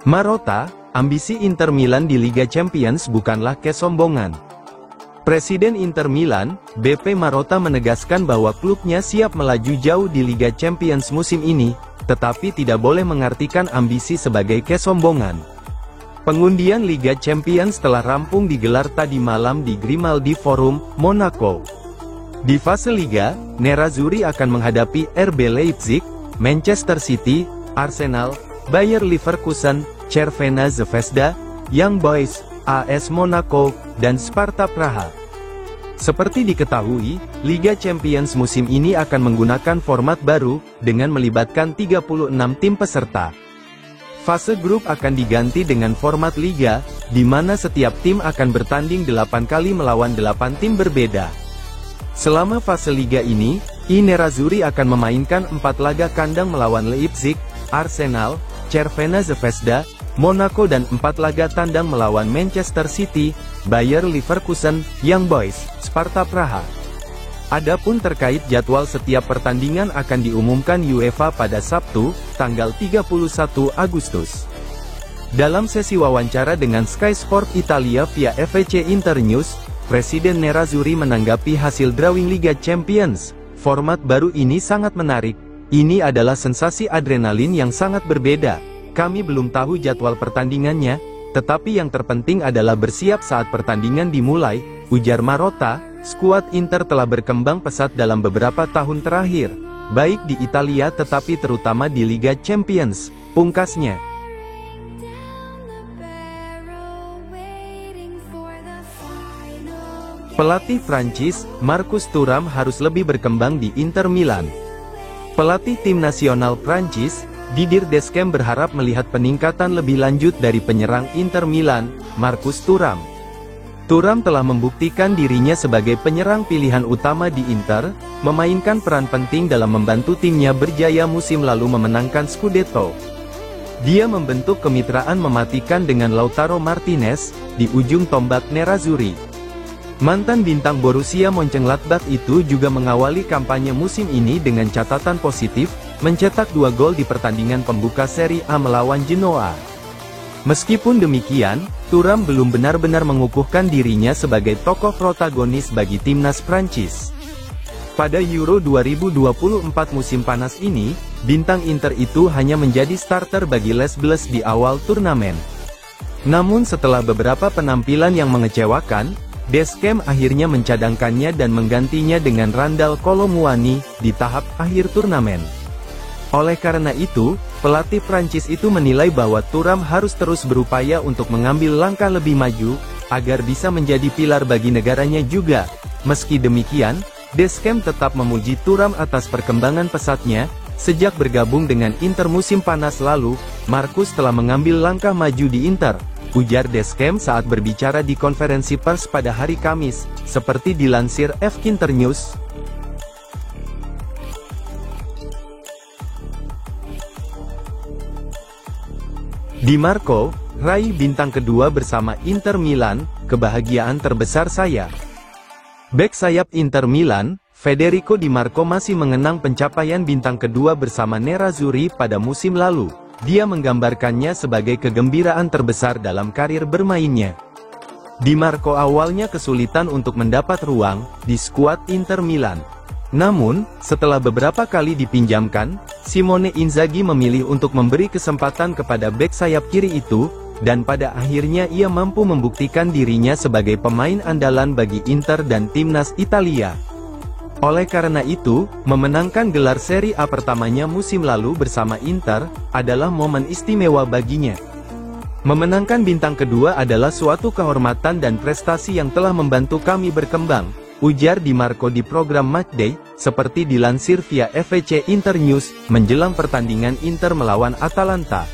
Marotta, ambisi Inter Milan di Liga Champions bukanlah kesombongan. Presiden Inter Milan, BP Marotta menegaskan bahwa klubnya siap melaju jauh di Liga Champions musim ini, tetapi tidak boleh mengartikan ambisi sebagai kesombongan. Pengundian Liga Champions telah rampung digelar tadi malam di Grimaldi Forum, Monaco. Di fase Liga, Nerazzurri akan menghadapi RB Leipzig, Manchester City, Arsenal, Bayer Leverkusen, Crvena Zvezda, Young Boys, AS Monaco, dan Sparta Praha. Seperti diketahui, Liga Champions musim ini akan menggunakan format baru, dengan melibatkan 36 tim peserta. Fase grup akan diganti dengan format Liga, di mana setiap tim akan bertanding 8 kali melawan 8 tim berbeda. Selama fase Liga ini, Nerazzurri akan memainkan 4 laga kandang melawan Leipzig, Arsenal, Crvena Zvezda, Monaco dan 4 laga tandang melawan Manchester City, Bayer Leverkusen, Young Boys, Sparta Praha. Adapun terkait jadwal setiap pertandingan akan diumumkan UEFA pada Sabtu, tanggal 31 Agustus. Dalam sesi wawancara dengan Sky Sport Italia via FVC Internews, Presiden Nerazzurri menanggapi hasil drawing Liga Champions. Format baru ini sangat menarik. Ini adalah sensasi adrenalin yang sangat berbeda. Kami belum tahu jadwal pertandingannya, tetapi yang terpenting adalah bersiap saat pertandingan dimulai, ujar Marotta. Skuad Inter telah berkembang pesat dalam beberapa tahun terakhir, baik di Italia tetapi terutama di Liga Champions, pungkasnya. Pelatih Prancis, Marcus Thuram harus lebih berkembang di Inter Milan. Pelatih tim nasional Prancis, Didier Deschamps berharap melihat peningkatan lebih lanjut dari penyerang Inter Milan, Marcus Thuram. Thuram telah membuktikan dirinya sebagai penyerang pilihan utama di Inter, memainkan peran penting dalam membantu timnya berjaya musim lalu memenangkan Scudetto. Dia membentuk kemitraan mematikan dengan Lautaro Martinez, di ujung tombak Nerazzurri. Mantan bintang Borussia Mönchengladbach itu juga mengawali kampanye musim ini dengan catatan positif, mencetak 2 gol di pertandingan pembuka Serie A melawan Genoa. Meskipun demikian, Thuram belum benar-benar mengukuhkan dirinya sebagai tokoh protagonis bagi timnas Prancis. Pada Euro 2024 musim panas ini, bintang Inter itu hanya menjadi starter bagi Les Bleus di awal turnamen. Namun setelah beberapa penampilan yang mengecewakan, Deschamps akhirnya mencadangkannya dan menggantinya dengan Randal Kolo Muani di tahap akhir turnamen. Oleh karena itu, pelatih Prancis itu menilai bahwa Thuram harus terus berupaya untuk mengambil langkah lebih maju, agar bisa menjadi pilar bagi negaranya juga. Meski demikian, Deschamps tetap memuji Thuram atas perkembangan pesatnya. Sejak bergabung dengan Inter musim panas lalu, Marcus telah mengambil langkah maju di Inter, ujar Deschamps saat berbicara di konferensi pers pada hari Kamis, seperti dilansir FVC Internews. Di Marco, raih bintang kedua bersama Inter Milan, kebahagiaan terbesar saya. Bek sayap Inter Milan, Federico Di Marco masih mengenang pencapaian bintang kedua bersama Nerazzurri pada musim lalu. Dia menggambarkannya sebagai kegembiraan terbesar dalam karir bermainnya. Di Marco awalnya kesulitan untuk mendapat ruang di skuad Inter Milan. Namun, setelah beberapa kali dipinjamkan, Simone Inzaghi memilih untuk memberi kesempatan kepada bek sayap kiri itu, dan pada akhirnya ia mampu membuktikan dirinya sebagai pemain andalan bagi Inter dan timnas Italia. Oleh karena itu, memenangkan gelar Serie A pertamanya musim lalu bersama Inter, adalah momen istimewa baginya. Memenangkan bintang kedua adalah suatu kehormatan dan prestasi yang telah membantu kami berkembang, ujar Di Marco di program Matchday, seperti dilansir via FVC Internews, menjelang pertandingan Inter melawan Atalanta.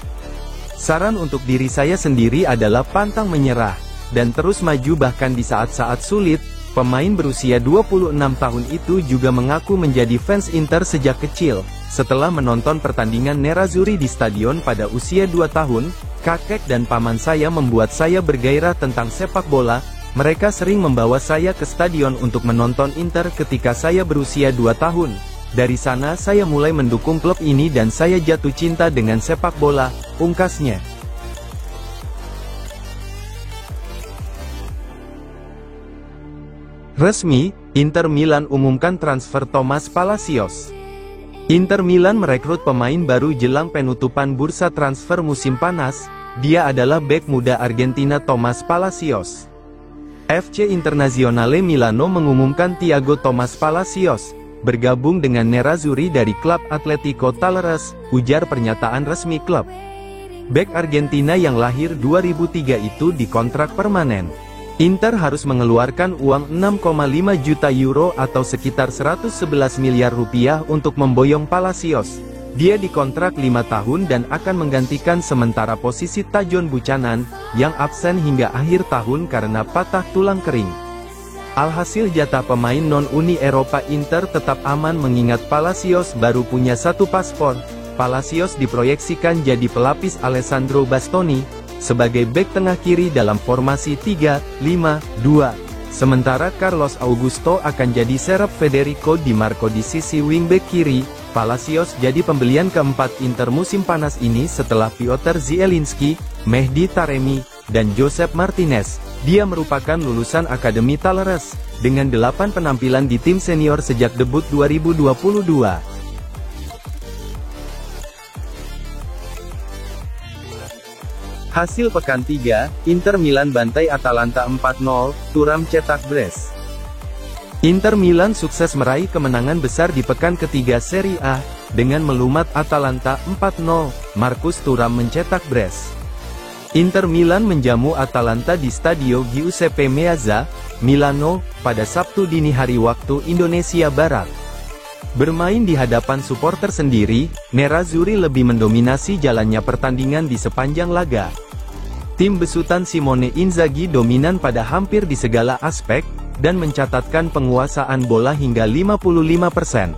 Saran untuk diri saya sendiri adalah pantang menyerah, dan terus maju bahkan di saat-saat sulit. Pemain berusia 26 tahun itu juga mengaku menjadi fans Inter sejak kecil. Setelah menonton pertandingan Nerazzurri di stadion pada usia 2 tahun, kakek dan paman saya membuat saya bergairah tentang sepak bola. Mereka sering membawa saya ke stadion untuk menonton Inter ketika saya berusia 2 tahun. Dari sana saya mulai mendukung klub ini dan saya jatuh cinta dengan sepak bola, pungkasnya. Resmi, Inter Milan umumkan transfer Thomas Palacios. Inter Milan merekrut pemain baru jelang penutupan bursa transfer musim panas. Dia adalah bek muda Argentina Thomas Palacios. FC Internazionale Milano mengumumkan Thiago Thomas Palacios bergabung dengan Nerazzurri dari klub Atletico Talleres, ujar pernyataan resmi klub. Bek Argentina yang lahir 2003 itu dikontrak permanen. Inter harus mengeluarkan uang 6,5 juta euro atau sekitar 111 miliar rupiah untuk memboyong Palacios. Dia dikontrak 5 tahun dan akan menggantikan sementara posisi Tajon Buchanan, yang absen hingga akhir tahun karena patah tulang kering. Alhasil jatah pemain non-Uni Eropa Inter tetap aman mengingat Palacios baru punya 1 paspor. Palacios diproyeksikan jadi pelapis Alessandro Bastoni, sebagai bek tengah kiri dalam formasi 3-5-2. Sementara Carlos Augusto akan jadi serep Federico Di Marco di sisi wingback kiri. Palacios jadi pembelian keempat Inter musim panas ini setelah Piotr Zielinski, Mehdi Taremi, dan Josep Martinez. Dia merupakan lulusan Akademi Talleres, dengan 8 penampilan di tim senior sejak debut 2022. Hasil pekan 3, Inter Milan bantai Atalanta 4-0, Thuram cetak brace. Inter Milan sukses meraih kemenangan besar di pekan ketiga Serie A, dengan melumat Atalanta 4-0, Marcus Thuram mencetak brace. Inter Milan menjamu Atalanta di Stadio Giuseppe Meazza, Milano, pada Sabtu dini hari waktu Indonesia Barat. Bermain di hadapan supporter sendiri, Nerazzurri lebih mendominasi jalannya pertandingan di sepanjang laga. Tim besutan Simone Inzaghi dominan pada hampir di segala aspek, dan mencatatkan penguasaan bola hingga 55%.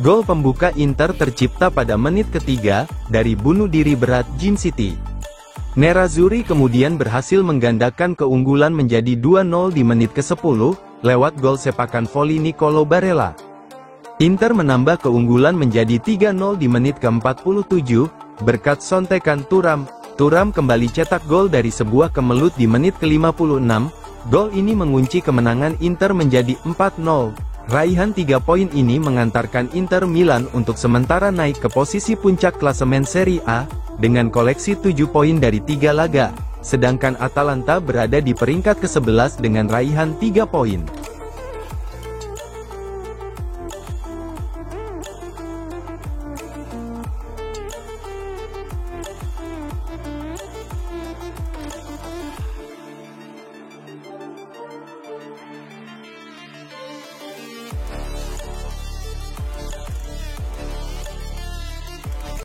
Gol pembuka Inter tercipta pada menit ketiga, dari bunuh diri berat Jin City. Nerazzurri kemudian berhasil menggandakan keunggulan menjadi 2-0 di menit ke-10, lewat gol sepakan voli Nicolo Barella. Inter menambah keunggulan menjadi 3-0 di menit ke-47, berkat sontekan Thuram. Thuram kembali cetak gol dari sebuah kemelut di menit ke-56, gol ini mengunci kemenangan Inter menjadi 4-0. Raihan 3 poin ini mengantarkan Inter Milan untuk sementara naik ke posisi puncak klasemen Serie A, dengan koleksi 7 poin dari 3 laga, sedangkan Atalanta berada di peringkat ke-11 dengan raihan 3 poin.